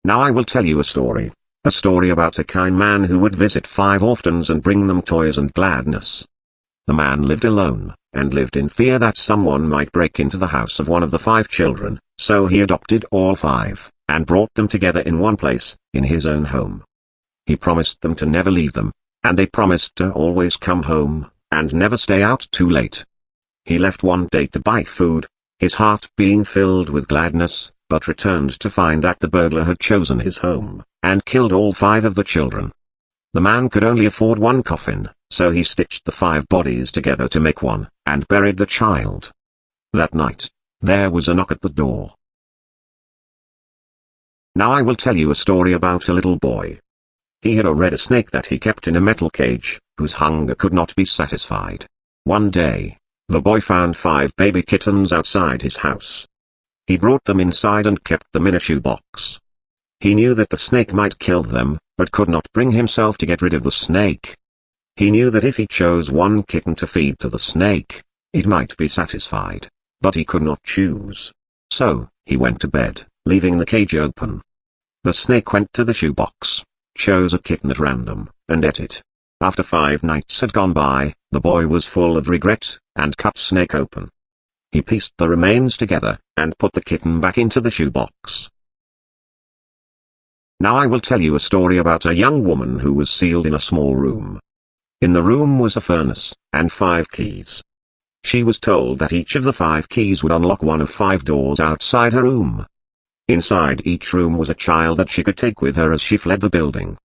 Now I will tell you a story. A story about a kind man who would visit 5 orphans and bring them toys and gladness. The man lived alone, and lived in fear that someone might break into the house of one of the 5 children, so he adopted all 5, and brought them together in one place, in his own home. He promised them to never leave them, and they promised to always come home, and never stay out too late. He left one day to buy food, his heart being filled with gladness, but returned to find that the burglar had chosen his home, and killed all 5 of the children. The man could only afford one coffin, so he stitched the 5 bodies together to make one, and buried the child. That night, there was a knock at the door. Now I will tell you a story about a little boy. He had a red snake that he kept in a metal cage, whose hunger could not be satisfied. One day, the boy found 5 baby kittens outside his house. He brought them inside and kept them in a shoebox. He knew that the snake might kill them, but could not bring himself to get rid of the snake. He knew that if he chose one kitten to feed to the snake, it might be satisfied, but he could not choose. So, he went to bed, leaving the cage open. The snake went to the shoebox, chose a kitten at random, and ate it. After 5 nights had gone by, the boy was full of regret, and cut snake open. He pieced the remains together, and put the kitten back into the shoebox. Now I will tell you a story about a young woman who was sealed in a small room. In the room was a furnace, and 5 keys. She was told that each of the 5 keys would unlock one of 5 doors outside her room. Inside each room was a child that she could take with her as she fled the building.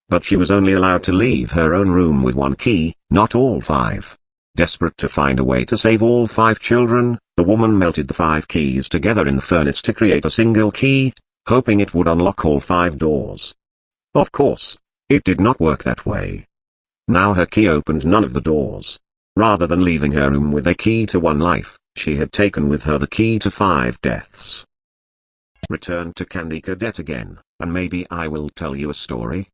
But she was only allowed to leave her own room with 1 key, not all 5. Desperate to find a way to save all 5 children, the woman melted the 5 keys together in the furnace to create a single key, hoping it would unlock all 5 doors. Of course, it did not work that way. Now her key opened none of the doors. Rather than leaving her room with a key to 1 life, she had taken with her the key to 5 deaths. Return to Candy Cadet again, and maybe I will tell you a story.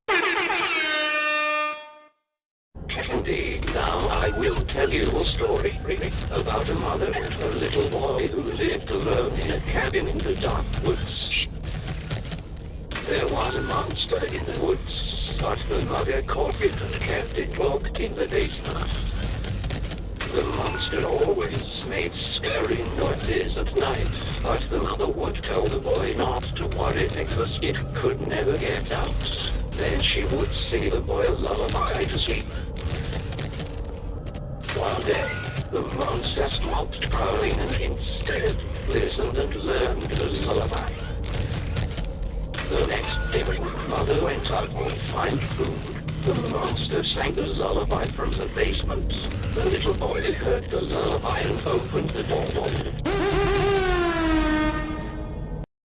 Candy, now I will tell you a story about a mother and her little boy who lived alone in a cabin in the dark woods. There was a monster in the woods, but the mother caught it and kept it locked in the basement. The monster always made scary noises at night, but the mother would tell the boy not to worry because it could never get out. Then she would sing the boy a lullaby to sleep. One day, the monster stopped prowling and instead listened and learned the lullaby. The next day when mother went out to find food, the monster sang the lullaby from the basement. The little boy heard the lullaby and opened the door.